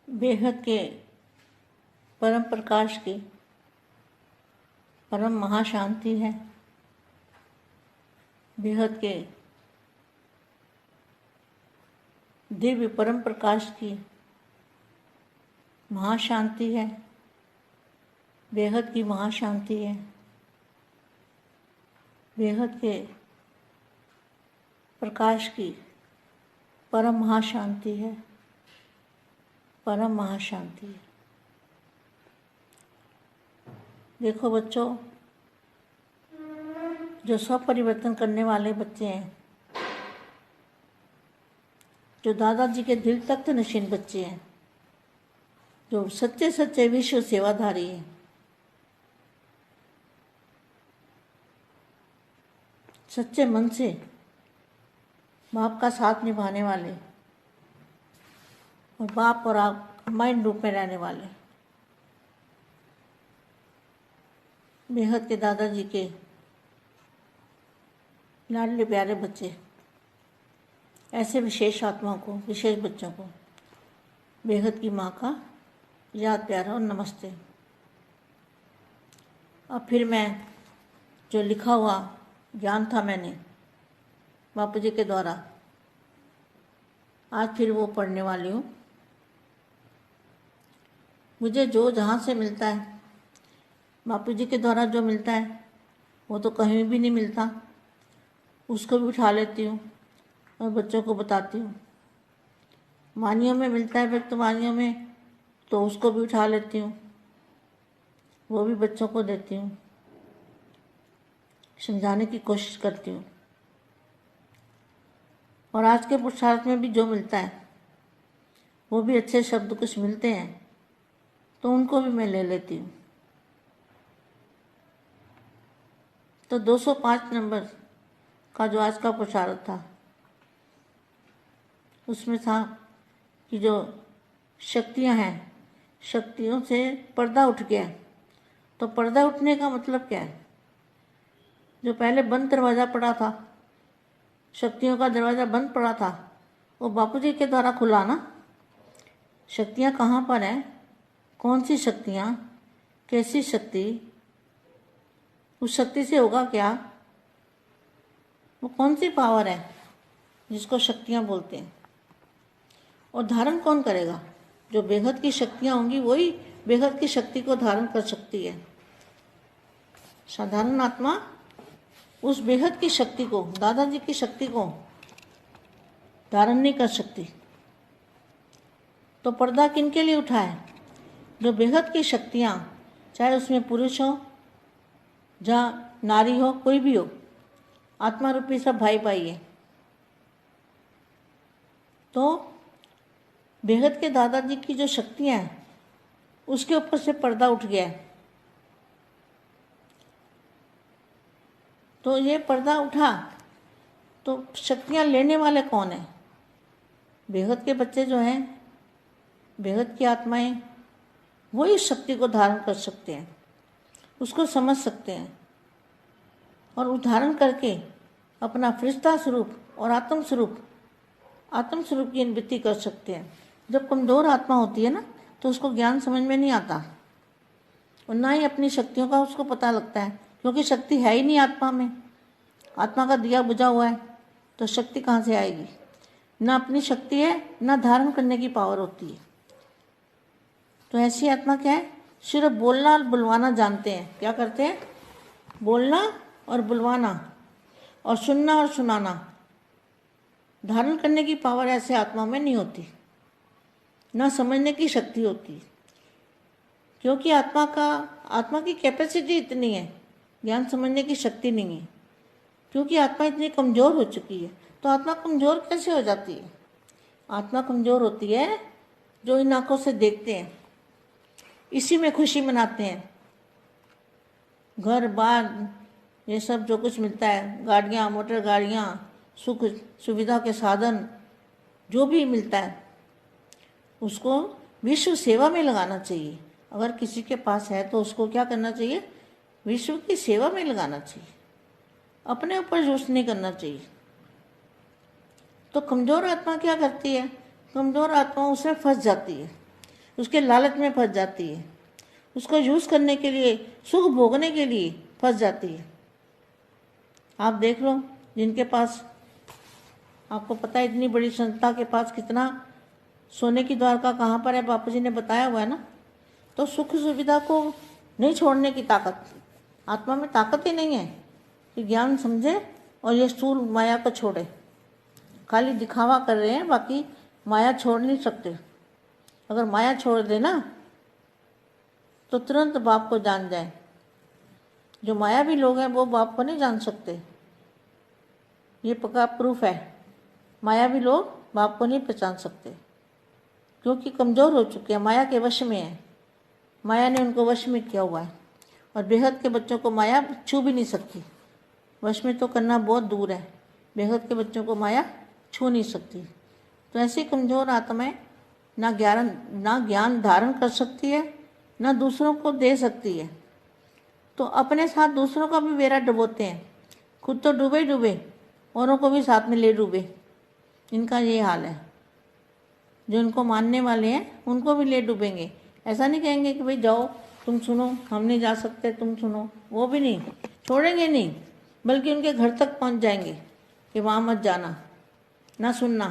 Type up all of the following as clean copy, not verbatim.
बेहद के परम प्रकाश की परम महाशांति है। बेहद के दिव्य परम प्रकाश की महाशांति है। बेहद की महाशांति है। बेहद के प्रकाश की परम महाशांति है। परम महाशांति है। देखो बच्चों, जो सब परिवर्तन करने वाले बच्चे हैं, जो दादाजी के दिल तख्त नशीन बच्चे हैं, जो सच्चे सच्चे विश्व सेवाधारी हैं, सच्चे मन से बाप का साथ निभाने वाले और बाप और आप माइंड रूप में रहने वाले, बेहद के दादाजी के लाडले प्यारे बच्चे, ऐसे विशेष आत्माओं को, विशेष बच्चों को बेहद की माँ का याद प्यारा और नमस्ते। अब फिर मैं जो लिखा हुआ ज्ञान था मैंने बापू जी के द्वारा, आज फिर वो पढ़ने वाली हूँ। मुझे जो जहाँ से मिलता है, बापू जी के द्वारा जो मिलता है वो तो कहीं भी नहीं मिलता, उसको भी उठा लेती हूँ और बच्चों को बताती हूँ। वानियों में मिलता है, व्यक्त वानियों में, तो उसको भी उठा लेती हूँ, वो भी बच्चों को देती हूँ, समझाने की कोशिश करती हूँ। और आज के पुरुषार्थ में भी जो मिलता है, वो भी अच्छे शब्द कुछ मिलते हैं तो उनको भी मैं ले लेती हूँ। तो 205 नंबर का जो आज का पुरुषार्थ था, उसमें था कि जो शक्तियाँ हैं, शक्तियों से पर्दा उठ गया। तो पर्दा उठने का मतलब क्या है? जो पहले बंद दरवाज़ा पड़ा था, शक्तियों का दरवाज़ा बंद पड़ा था, वो बापू जी के द्वारा खुला ना। शक्तियाँ कहाँ पर हैं? कौन सी शक्तियाँ? कैसी शक्ति? उस शक्ति से होगा क्या? वो कौन सी पावर है जिसको शक्तियाँ बोलते हैं? और धारण कौन करेगा? जो बेहद की शक्तियाँ होंगी वही बेहद की शक्ति को धारण कर सकती है। साधारण आत्मा उस बेहद की शक्ति को, दादाजी की शक्ति को धारण नहीं कर सकती। तो पर्दा किनके लिए उठा है? जो बेहद की शक्तियाँ, चाहे उसमें पुरुष हो या नारी हो, कोई भी हो, आत्मा रूपी सब भाई भाई है। तो बेहद के दादाजी की जो शक्तियाँ हैं, उसके ऊपर से पर्दा उठ गया है। तो ये पर्दा उठा तो शक्तियाँ लेने वाले कौन हैं? बेहद के बच्चे जो हैं, बेहद की आत्माएं, वो इस शक्ति को धारण कर सकते हैं, उसको समझ सकते हैं और उदाहरण करके अपना फरिश्ता स्वरूप और आत्म स्वरूप की अनुभूति कर सकते हैं। जब कमज़ोर आत्मा होती है ना, तो उसको ज्ञान समझ में नहीं आता और ना ही अपनी शक्तियों का उसको पता लगता है, क्योंकि शक्ति है ही नहीं आत्मा में। आत्मा का दिया बुझा हुआ है, तो शक्ति कहाँ से आएगी? ना अपनी शक्ति है, ना धारण करने की पावर होती है। तो ऐसी आत्मा क्या है? सिर्फ बोलना और बुलवाना जानते हैं। क्या करते हैं? बोलना और बुलवाना और सुनना और सुनाना। धारण करने की पावर ऐसे आत्मा में नहीं होती, ना समझने की शक्ति होती, क्योंकि आत्मा की कैपेसिटी इतनी है, ज्ञान समझने की शक्ति नहीं है, क्योंकि आत्मा इतनी कमज़ोर हो चुकी है। तो आत्मा कमज़ोर कैसे हो जाती है? आत्मा कमज़ोर होती है जो इन आँखों से देखते हैं, इसी में खुशी मनाते हैं। घर बार ये सब जो कुछ मिलता है, गाड़ियाँ, मोटर गाड़ियाँ, सुख सुविधा के साधन, जो भी मिलता है, उसको विश्व सेवा में लगाना चाहिए। अगर किसी के पास है तो उसको क्या करना चाहिए? विश्व की सेवा में लगाना चाहिए, अपने ऊपर यूज नहीं करना चाहिए। तो कमज़ोर आत्मा क्या करती है? कमज़ोर आत्मा उसमें फंस जाती है। उसके लालच में फंस जाती है, उसको यूज़ करने के लिए, सुख भोगने के लिए फंस जाती है। आप देख लो, जिनके पास, आपको पता है इतनी बड़ी संस्था के पास कितना सोने की द्वारका कहाँ पर है, बापू जी ने बताया हुआ है ना। तो सुख सुविधा को नहीं छोड़ने की ताकत, आत्मा में ताकत ही नहीं है कि ज्ञान समझे और ये स्थूल माया को छोड़े। खाली दिखावा कर रहे हैं, बाकी माया छोड़ नहीं सकते। अगर माया छोड़ दे ना तो तुरंत बाप को जान जाए। जो मायावी लोग हैं वो बाप को नहीं जान सकते, ये पक्का प्रूफ है। मायावी लोग बाप को नहीं पहचान सकते क्योंकि कमज़ोर हो चुके हैं, माया के वश में है। माया ने उनको वश में किया हुआ है। और बेहद के बच्चों को माया छू भी नहीं सकती। वश में तो करना बहुत दूर है, बेहद के बच्चों को माया छू नहीं सकती। तो ऐसी कमज़ोर आत्माएं ना ज्ञान धारण कर सकती है, ना दूसरों को दे सकती है। तो अपने साथ दूसरों का भी बेड़ा डुबोते हैं, खुद तो डूबे डूबे, औरों को भी साथ में ले डूबे। इनका ये हाल है। जो इनको मानने वाले हैं उनको भी ले डूबेंगे। ऐसा नहीं कहेंगे कि भाई जाओ तुम सुनो, हम नहीं जा सकते, तुम सुनो, वो भी नहीं छोड़ेंगे, नहीं, बल्कि उनके घर तक पहुंच जाएंगे कि वहाँ मत जाना, ना सुनना।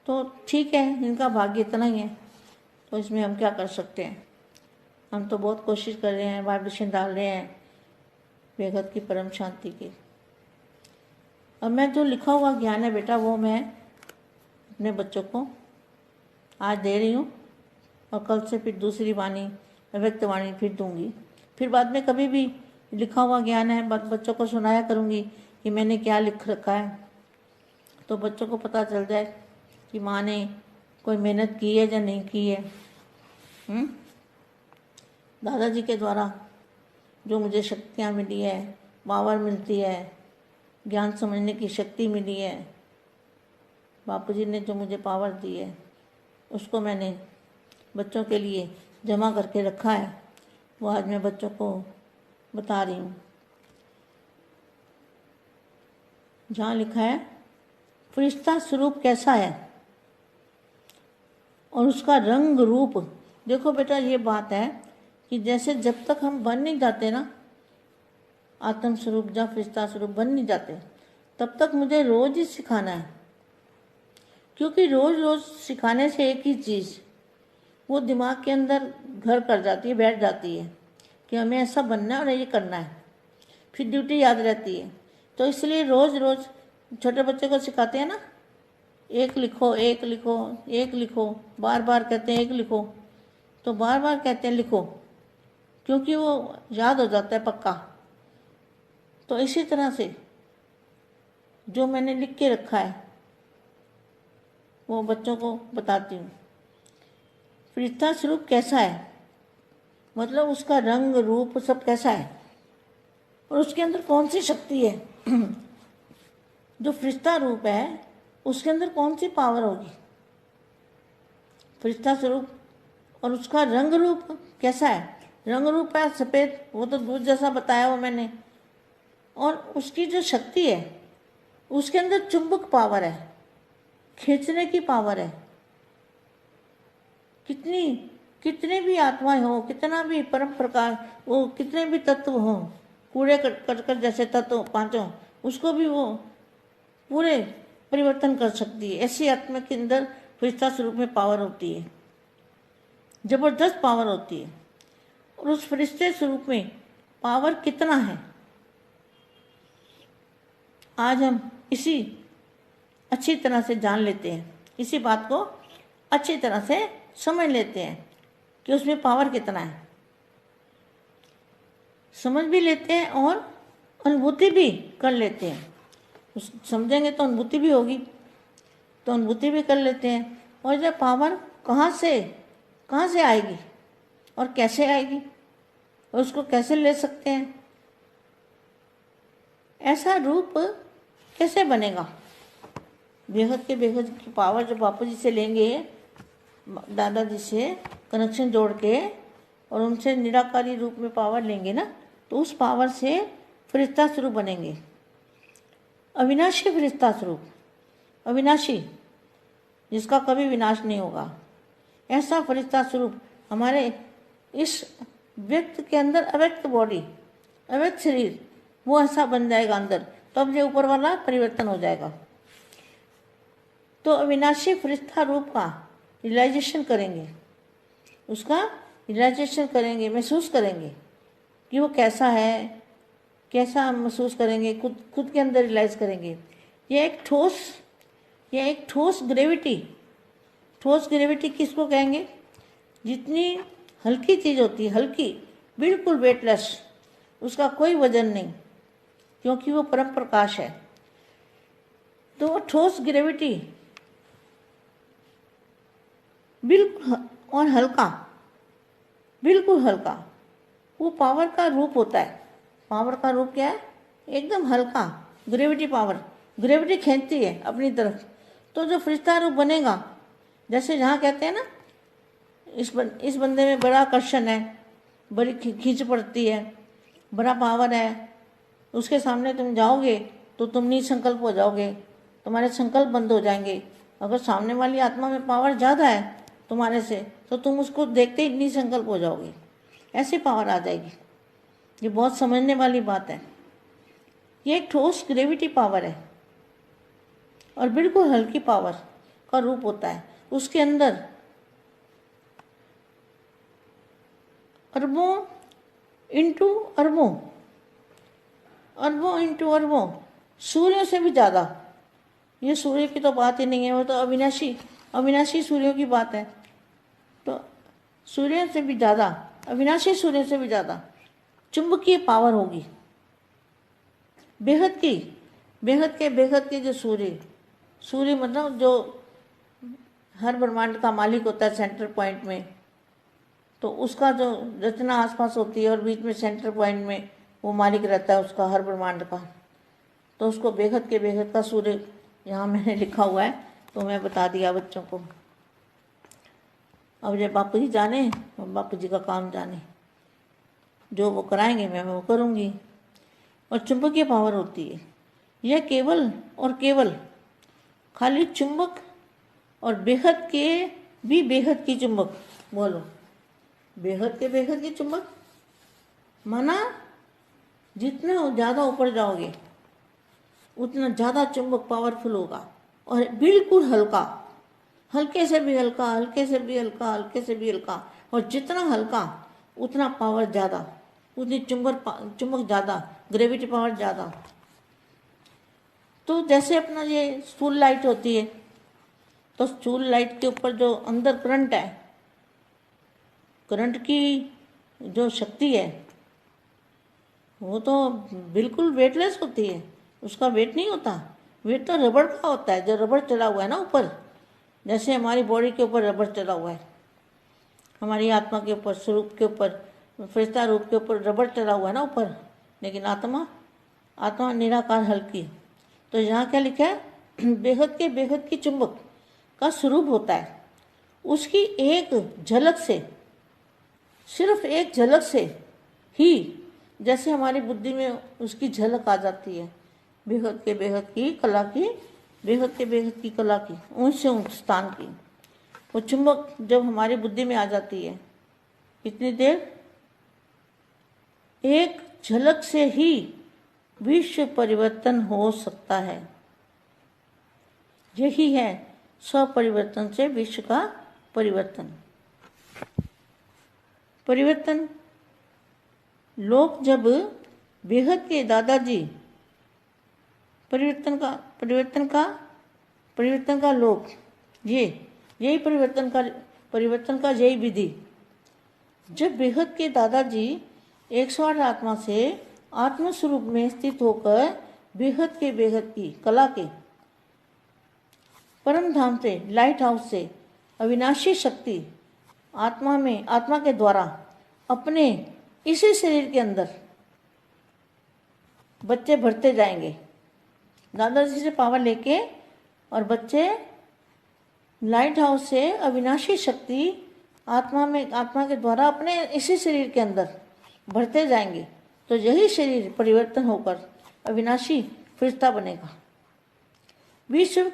तो ठीक है, इनका भाग्य इतना ही है, तो इसमें हम क्या कर सकते हैं। हम तो बहुत कोशिश कर रहे हैं, वाइब्रेशन डाल रहे हैं बेहद की परम शांति की। अब मैं जो लिखा हुआ ज्ञान है बेटा, वो मैं अपने बच्चों को आज दे रही हूँ, और कल से फिर दूसरी वाणी, अव्यक्त वाणी फिर दूंगी। फिर बाद में कभी भी लिखा हुआ ज्ञान है बच्चों को सुनाया करूँगी कि मैंने क्या लिख रखा है, तो बच्चों को पता चल जाए कि माँ ने कोई मेहनत की है या नहीं की है। दादाजी के द्वारा जो मुझे शक्तियाँ मिली है, पावर मिलती है, ज्ञान समझने की शक्ति मिली है, बापूजी ने जो मुझे पावर दी है, उसको मैंने बच्चों के लिए जमा करके रखा है। वो आज मैं बच्चों को बता रही हूँ। जहाँ लिखा है फरिश्ता स्वरूप कैसा है और उसका रंग रूप। देखो बेटा, ये बात है कि जैसे जब तक हम बन नहीं जाते ना आत्म स्वरूप या फरिश्ता स्वरूप बन नहीं जाते, तब तक मुझे रोज ही सिखाना है। क्योंकि रोज रोज सिखाने से एक ही चीज़ वो दिमाग के अंदर घर कर जाती है, बैठ जाती है कि हमें ऐसा बनना है और ये करना है, फिर ड्यूटी याद रहती है। तो इसलिए रोज़ रोज़ छोटे बच्चे को सिखाते हैं ना, एक लिखो, एक लिखो, एक लिखो, बार बार कहते हैं एक लिखो, तो बार बार कहते हैं लिखो, क्योंकि वो याद हो जाता है पक्का। तो इसी तरह से जो मैंने लिख के रखा है वो बच्चों को बताती हूँ। फरिश्ता स्वरूप कैसा है, मतलब उसका रंग रूप सब कैसा है और उसके अंदर कौन सी शक्ति है। जो फरिश्ता रूप है उसके अंदर कौन सी पावर होगी, फरिश्ता स्वरूप। और उसका रंग रूप कैसा है, रंग रूप है सफ़ेद, वो तो दूध जैसा बताया वो मैंने। और उसकी जो शक्ति है उसके अंदर चुंबक पावर है, खींचने की पावर है। कितनी भी आत्माएं हो, कितना भी परम प्रकार वो, कितने भी तत्व हों, कूड़े करकट जैसे तत्व पांचों, उसको भी वो पूरे परिवर्तन कर सकती है। ऐसी आत्मा के अंदर फरिश्ता स्वरूप में पावर होती है, जबरदस्त पावर होती है। और उस फरिश्ते स्वरूप में पावर कितना है, आज हम इसी अच्छी तरह से जान लेते हैं, इसी बात को अच्छी तरह से समझ लेते हैं कि उसमें पावर कितना है। समझ भी लेते हैं और अनुभूति भी कर लेते हैं। समझेंगे तो अनुभूति भी होगी, तो अनुभूति भी कर लेते हैं। और जब पावर कहाँ से आएगी और कैसे आएगी और उसको कैसे ले सकते हैं, ऐसा रूप कैसे बनेगा। बेहद की पावर जो बापू जी से लेंगे, दादाजी से कनेक्शन जोड़ के, और उनसे निराकारी रूप में पावर लेंगे ना, तो उस पावर से फरिश्ता स्वरूप बनेंगे। अविनाशी फरिश्ता स्वरूप, अविनाशी, जिसका कभी विनाश नहीं होगा, ऐसा फरिश्ता स्वरूप हमारे इस व्यक्ति के अंदर अव्यक्त बॉडी, अव्यक्त शरीर, वो ऐसा बन जाएगा अंदर, तब ये ऊपर वाला परिवर्तन हो जाएगा। तो अविनाशी फरिश्ता रूप का रियलाइजेशन करेंगे, उसका रियलाइजेशन करेंगे, महसूस करेंगे कि वो कैसा है, कैसा महसूस करेंगे, खुद के अंदर रियलाइज करेंगे। ये एक ठोस ग्रेविटी, ठोस ग्रेविटी किसको कहेंगे? जितनी हल्की चीज़ होती है, हल्की, बिल्कुल वेटलेस, उसका कोई वजन नहीं, क्योंकि वो परम प्रकाश है। तो वो ठोस ग्रेविटी बिल्कुल और हल्का, बिल्कुल हल्का, वो पावर का रूप होता है। पावर का रूप क्या है? एकदम हल्का, ग्रेविटी पावर, ग्रेविटी खींचती है अपनी तरफ। तो जो फरिश्ता रूप बनेगा, जैसे जहाँ कहते हैं ना, इस बंदे में बड़ा आकर्षण है, बड़ी खींच पड़ती है, बड़ा पावर है, उसके सामने तुम जाओगे तो तुम निसंकल्प हो जाओगे, तुम्हारे संकल्प बंद हो जाएंगे। अगर सामने वाली आत्मा में पावर ज़्यादा है तुम्हारे से, तो तुम उसको देखते ही निसंकल्प हो जाओगे, ऐसी पावर आ जाएगी। ये बहुत समझने वाली बात है। ये एक ठोस ग्रेविटी पावर है और बिल्कुल हल्की पावर का रूप होता है। उसके अंदर अरबों इंटू अरबों, अरबों इंटू अरबों, सूर्यों से भी ज़्यादा। ये सूर्य की तो बात ही नहीं है, वो तो अविनाशी सूर्यों की बात है। तो सूर्य से भी ज़्यादा, अविनाशी सूर्य से भी ज़्यादा चुंबकीय पावर होगी, बेहद के जो सूर्य मतलब जो हर ब्रह्मांड का मालिक होता है सेंटर पॉइंट में, तो उसका जो रचना आसपास होती है और बीच में सेंटर पॉइंट में वो मालिक रहता है उसका, हर ब्रह्मांड का। तो उसको बेहद का सूर्य यहाँ मैंने लिखा हुआ है, तो मैं बता दिया बच्चों को। अब जब बापू जी जाने, बापू जी का काम जाने, जो वो कराएंगे मैं वो करूँगी। और चुंबकीय पावर होती है, यह केवल और केवल खाली चुंबक और बेहद की चुंबक, बोलो बेहद की चुंबक, माना जितना ज़्यादा ऊपर जाओगे उतना ज़्यादा चुंबक पावरफुल होगा और बिल्कुल हल्का, हल्के से भी हल्का, हल्के से भी हल्का, हल्के से भी हल्का, और जितना हल्का उतना पावर ज़्यादा, उतनी चुंबक ज़्यादा, ग्रेविटी पावर ज़्यादा। तो जैसे अपना ये स्टूल लाइट होती है, तो स्टूल लाइट के ऊपर जो अंदर करंट है, करंट की जो शक्ति है वो तो बिल्कुल वेटलेस होती है, उसका वेट नहीं होता। वेट तो रबड़ का होता है, जो रबड़ चढ़ा हुआ है ना ऊपर, जैसे हमारी बॉडी के ऊपर रबड़ चढ़ा हुआ है, हमारी आत्मा के ऊपर, स्वरूप के ऊपर, फरिश्ता रूप के ऊपर रबड़ चढ़ा हुआ है ना ऊपर, लेकिन आत्मा निराकार हल्की। तो यहाँ क्या लिखा है? बेहद की चुंबक का स्वरूप होता है। उसकी एक झलक से, सिर्फ एक झलक से ही जैसे हमारी बुद्धि में उसकी झलक आ जाती है, बेहद की कला की, बेहद की कला की, ऊंच से ऊंच स्थान की। वो चुंबक जब हमारी बुद्धि में आ जाती है, कितनी देर? एक झलक से ही विश्व परिवर्तन हो सकता है। यही है स्वपरिवर्तन से विश्व का परिवर्तन। लोग जब बेहद के दादाजी परिवर्तन का लोग, यही परिवर्तन का यही विधि। जब बेहद के दादाजी 108 आत्मा से आत्म स्वरूप में स्थित होकर बेहद की कला के परम धाम से, लाइट हाउस से अविनाशी शक्ति आत्मा के द्वारा अपने इसी शरीर के अंदर बच्चे भरते जाएंगे, दादाजी से पावर लेके, और बच्चे लाइट हाउस से अविनाशी शक्ति आत्मा के द्वारा अपने इसी शरीर के अंदर भरते जाएंगे। तो यही शरीर परिवर्तन होकर अविनाशी फरिश्ता बनेगा। विश्व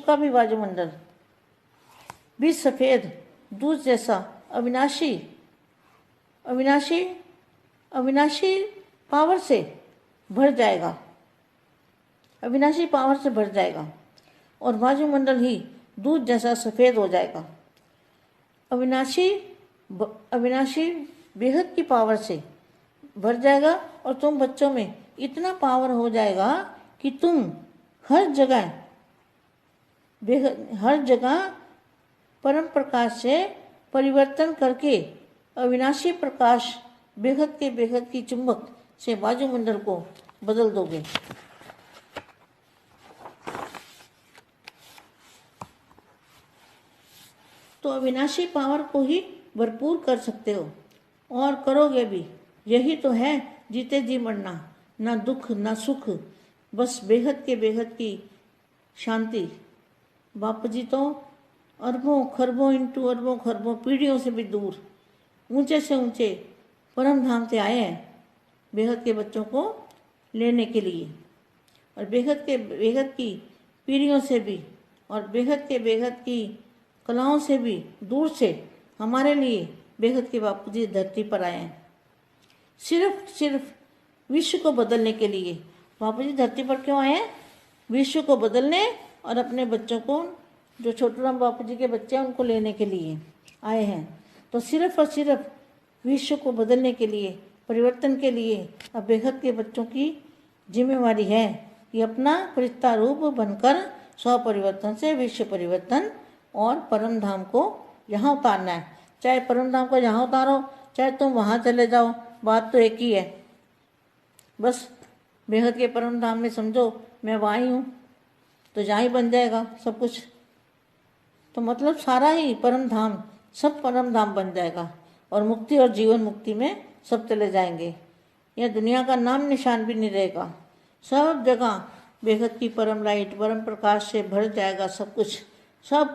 का भी वायुमंडल भी सफ़ेद दूध जैसा अविनाशी अविनाशी अविनाशी पावर से भर जाएगा, अविनाशी पावर से भर जाएगा और वायुमंडल ही दूध जैसा सफ़ेद हो जाएगा। अविनाशी बेहद की पावर से भर जाएगा और तुम बच्चों में इतना पावर हो जाएगा कि तुम हर जगह परम प्रकाश से परिवर्तन करके अविनाशी प्रकाश बेहद की चुंबक से वायुमंडल को बदल दोगे। तो अविनाशी पावर को ही भरपूर कर सकते हो और करोगे भी। यही तो है जीते जी मरना, ना दुख ना सुख, बस बेहद की शांति। बापू जी तो अरबों खरबों पीढ़ियों से भी दूर, ऊंचे से ऊंचे परम धाम से आए हैं बेहद के बच्चों को लेने के लिए, और बेहद की पीढ़ियों से भी और बेहद की कलाओं से भी दूर से हमारे लिए बेहद के बापू जी धरती पर आए हैं। सिर्फ विश्व को बदलने के लिए बापू जी धरती पर क्यों आए हैं? विश्व को बदलने और अपने बच्चों को, जो छोटूराम बापू जी के बच्चे हैं, उनको लेने के लिए आए हैं। तो सिर्फ और सिर्फ विश्व को बदलने के लिए, परिवर्तन के लिए अब बेहद के बच्चों की जिम्मेवारी है कि अपना फरिश्ता रूप बनकर स्व परिवर्तन से विश्व परिवर्तन और परम धाम को यहाँ उतारना है। चाहे परम धाम को यहाँ उतारो, चाहे तुम वहाँ चले जाओ, बात तो एक ही है। बस बेहद के परम धाम में समझो मैं वहाँ ही हूँ, तो जहाँ ही बन जाएगा सब कुछ। तो मतलब सारा ही परम धाम, सब परम धाम बन जाएगा और मुक्ति और जीवन मुक्ति में सब चले जाएंगे। यह दुनिया का नाम निशान भी नहीं रहेगा। सब जगह बेहद की परम लाइट, परम प्रकाश से भर जाएगा सब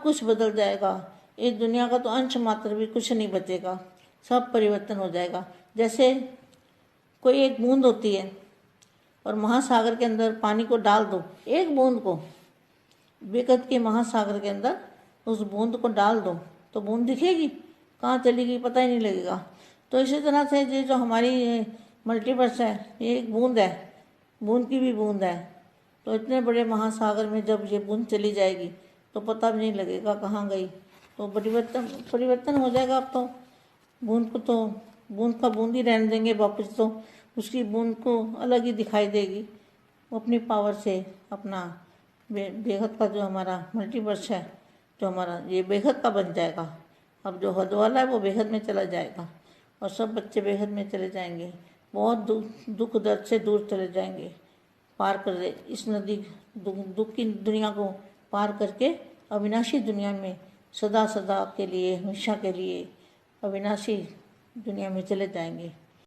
कुछ बदल जाएगा। इस दुनिया का तो अंश मात्र भी कुछ नहीं बचेगा, सब परिवर्तन हो जाएगा। जैसे कोई एक बूंद होती है और महासागर के अंदर पानी को डाल दो, एक बूंद को बेहद के महासागर के अंदर उस बूंद को डाल दो तो बूंद दिखेगी, कहाँ चलेगी पता ही नहीं लगेगा। तो इसी तरह से ये जो हमारी मल्टीवर्स है, ये एक बूंद है, बूंद की भी बूंद है। तो इतने बड़े महासागर में जब ये बूंद चली जाएगी तो पता भी नहीं लगेगा कहाँ गई। तो परिवर्तन हो जाएगा। अब तो बूंद का बूंद ही रहने देंगे वापस, तो उसकी बूंद को अलग ही दिखाई देगी। वो अपनी पावर से अपना बेहद का जो हमारा मल्टीवर्स है, जो हमारा ये बेहद का बन जाएगा। अब जो हद वाला है वो बेहद में चला जाएगा और सब बच्चे बेहद में चले जाएंगे, बहुत दुख दर्द से दूर चले जाएंगे, पार कर दे इस नदी दुख की दुनिया को पार करके अविनाशी दुनिया में सदा के लिए, हमेशा के लिए अविनाशी दुनिया में चले जाएंगे।